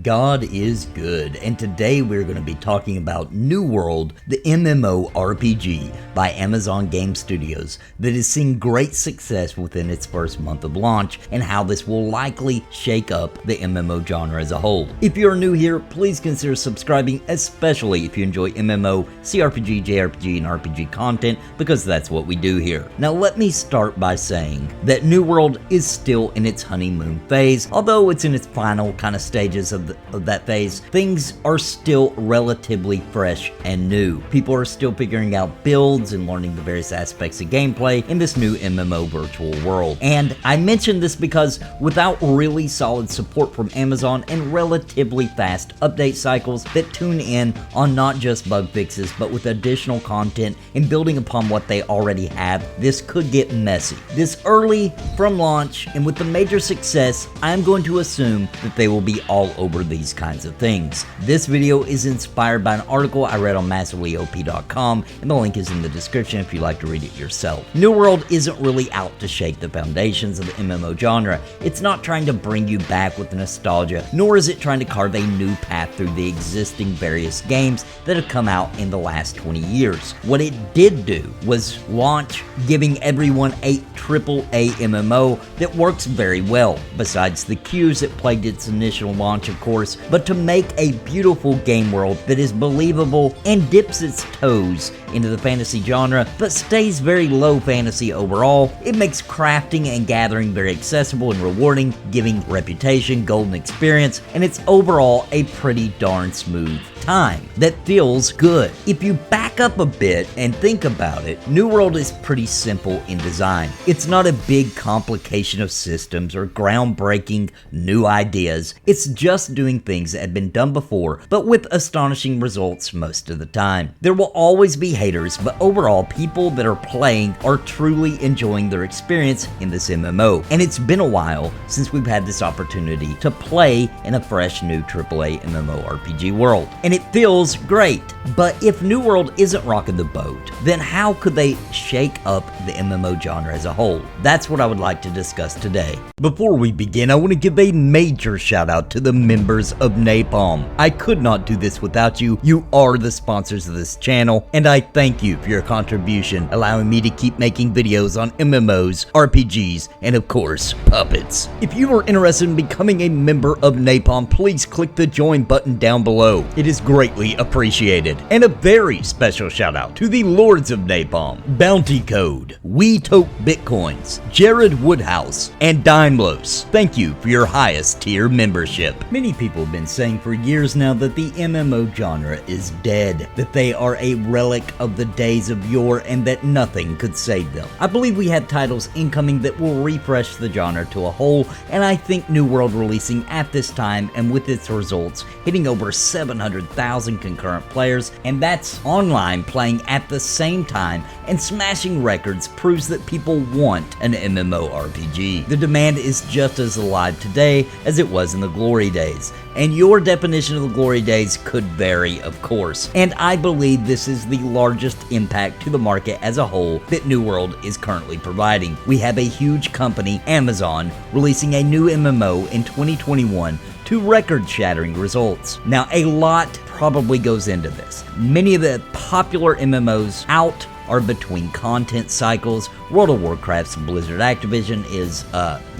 God is good, and today we're going to be talking about New World, the MMORPG by Amazon Game Studios that is seeing great success within its first month of launch, and how this will likely shake up the MMO genre as a whole. If you're new here, please consider subscribing, especially if you enjoy MMO, CRPG, JRPG, and RPG content, because that's what we do here. Now let me start by saying that New World is still in its honeymoon phase. Although it's in its final kind of stages of that phase, things are still relatively fresh and new. People are still figuring out builds and learning the various aspects of gameplay in this new MMO virtual world. And I mention this because without really solid support from Amazon and relatively fast update cycles that tune in on not just bug fixes but with additional content and building upon what they already have, this could get messy. This early from launch and with the major success, I am going to assume that they will be all over these kinds of things. This video is inspired by an article I read on massivelyop.com, and the link is in the description if you'd like to read it yourself. New World isn't really out to shake the foundations of the MMO genre. It's not trying to bring you back with nostalgia, nor is it trying to carve a new path through the existing various games that have come out in the last 20 years. What it did do was launch, giving everyone a AAA MMO that works very well, besides the queues that plagued its initial launch of course, but to make a beautiful game world that is believable and dips its toes into the fantasy genre, but stays very low fantasy overall. It makes crafting and gathering very accessible and rewarding, giving reputation, golden experience, and it's overall a pretty darn smooth time that feels good. If you back up a bit and think about it, New World is pretty simple in design. It's not a big complication of systems or groundbreaking new ideas. It's just doing things that have been done before, but with astonishing results most of the time. There will always be haters, but overall, people that are playing are truly enjoying their experience in this MMO. And it's been a while since we've had this opportunity to play in a fresh new AAA MMORPG world. And it feels great. But if New World isn't rocking the boat, then how could they shake up the MMO genre as a whole? That's what I would like to discuss today. Before we begin, I want to give a major shout out to the members of Napalm. I could not do this without you. You are the sponsors of this channel, and I thank you for your contribution, allowing me to keep making videos on MMOs, RPGs, and of course, puppets. If you are interested in becoming a member of Napalm, please click the join button down below. It is greatly appreciated. And a very special shout out to the Lords of Napalm, Bounty Code, We Tote Bitcoins, Jared Woodhouse, and Daimlos. Thank you for your highest tier membership. Many people have been saying for years now that the MMO genre is dead, that they are a relic of the days of yore and that nothing could save them. I believe we have titles incoming that will refresh the genre to a whole, and I think New World releasing at this time and with its results hitting over 700,000 concurrent players, and that's online playing at the same time and smashing records, proves that people want an MMORPG. The demand is just as alive today as it was in the glory days, and your definition of the glory days could vary, of course, and I believe this is the largest impact to the market as a whole that New World is currently providing. We have a huge company, Amazon, releasing a new MMO in 2021 to record-shattering results. Now, a lot probably goes into this. Many of the popular MMOs out are between content cycles. World of Warcraft's Blizzard Activision is,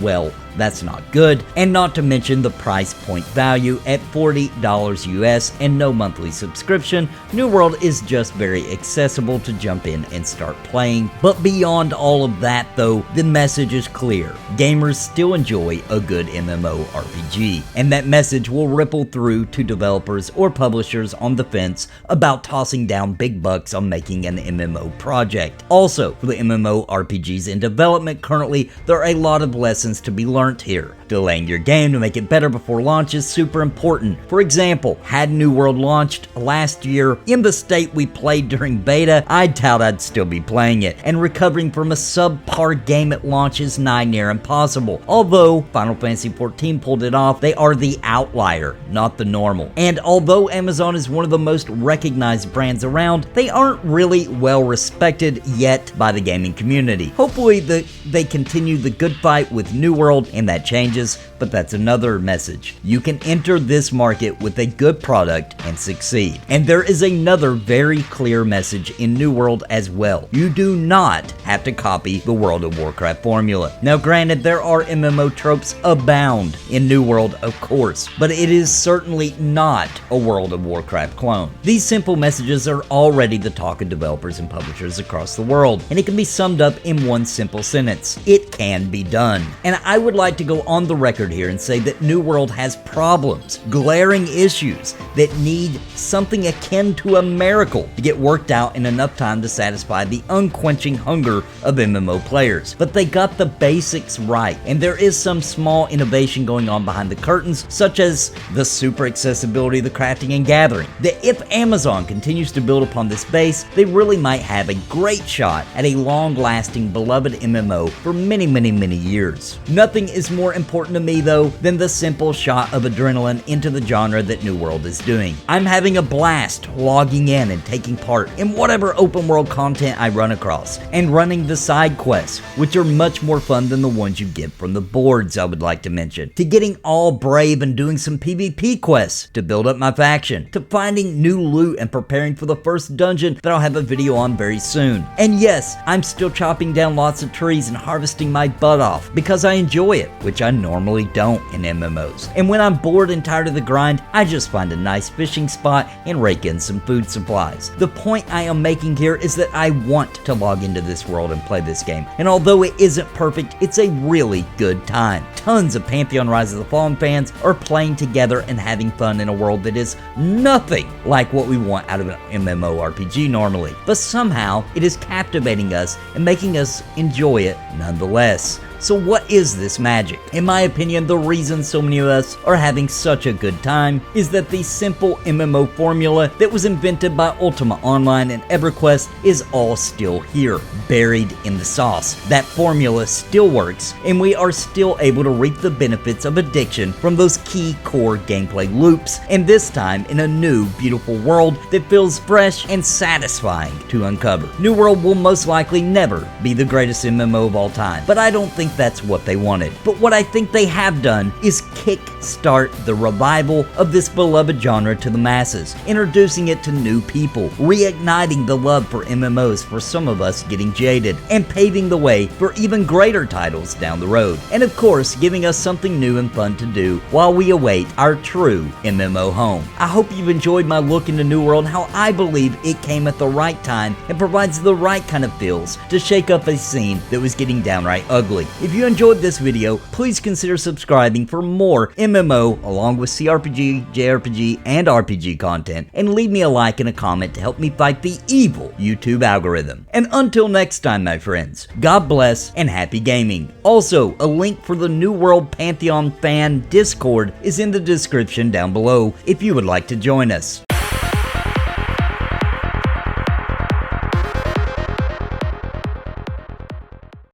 well, that's not good. And not to mention the price point value at $40 US and no monthly subscription. New World is just very accessible to jump in and start playing. But beyond all of that though, the message is clear. Gamers still enjoy a good MMORPG. And that message will ripple through to developers or publishers on the fence about tossing down big bucks on making an MMO project. Also, for the MMORPGs in development currently, there are a lot of lessons to be learned here. Delaying your game to make it better before launch is super important. For example, had New World launched last year in the state we played during beta, I doubt I'd still be playing it, and recovering from a subpar game at launch is nigh near impossible. Although Final Fantasy XIV pulled it off, they are the outlier, not the normal. And although Amazon is one of the most recognized brands around, they aren't really well respected yet by the gaming community. Hopefully they continue the good fight with New World and that changes, but that's another message. You can enter this market with a good product and succeed. And there is another very clear message in New World as well. You do not have to copy the World of Warcraft formula. Now granted, there are MMO tropes abound in New World, of course, but it is certainly not a World of Warcraft clone. These simple messages are already the talk of developers and publishers across the world, and it can be summed up in one simple sentence: it can be done. And I would like to go on the record here and say that New World has problems, glaring issues that need something akin to a miracle to get worked out in enough time to satisfy the unquenching hunger of MMO players. But they got the basics right, and there is some small innovation going on behind the curtains, such as the super accessibility of the crafting and gathering, that if Amazon continues to build upon this base, they really might have a great shot at a long-lasting, beloved MMO for many, many, many years. Nothing is more important to me, though, than the simple shot of adrenaline into the genre that New World is doing. I'm having a blast logging in and taking part in whatever open world content I run across, and running the side quests, which are much more fun than the ones you get from the boards, I would like to mention, to getting all brave and doing some PvP quests to build up my faction, to finding new loot and preparing for the first dungeon that I'll have a video on very soon. And yes, I'm still chopping down lots of trees and harvesting my butt off because I enjoy it, which I normally don't in MMOs. And when I'm bored and tired of the grind, I just find a nice fishing spot and rake in some food supplies. The point I am making here is that I want to log into this world and play this game, and although it isn't perfect, it's a really good time. Tons of Pantheon Rise of the Fallen fans are playing together and having fun in a world that is nothing like what we want out of an MMORPG normally, but somehow it is captivating us and making us enjoy it nonetheless. So what is this magic? In my opinion, the reason so many of us are having such a good time is that the simple MMO formula that was invented by Ultima Online and EverQuest is all still here, buried in the sauce. That formula still works, and we are still able to reap the benefits of addiction from those key core gameplay loops, and this time in a new, beautiful world that feels fresh and satisfying to uncover. New World will most likely never be the greatest MMO of all time, but I don't think that's what they wanted. But what I think they have done is kick-start the revival of this beloved genre to the masses, introducing it to new people, reigniting the love for MMOs for some of us getting jaded, and paving the way for even greater titles down the road. And of course, giving us something new and fun to do while we await our true MMO home. I hope you've enjoyed my look into New World, how I believe it came at the right time and provides the right kind of feels to shake up a scene that was getting downright ugly. If you enjoyed this video, please consider subscribing for more MMO along with CRPG, JRPG, and RPG content, and leave me a like and a comment to help me fight the evil YouTube algorithm. And until next time, my friends, God bless and happy gaming. Also, a link for the New World Pantheon fan Discord is in the description down below if you would like to join us.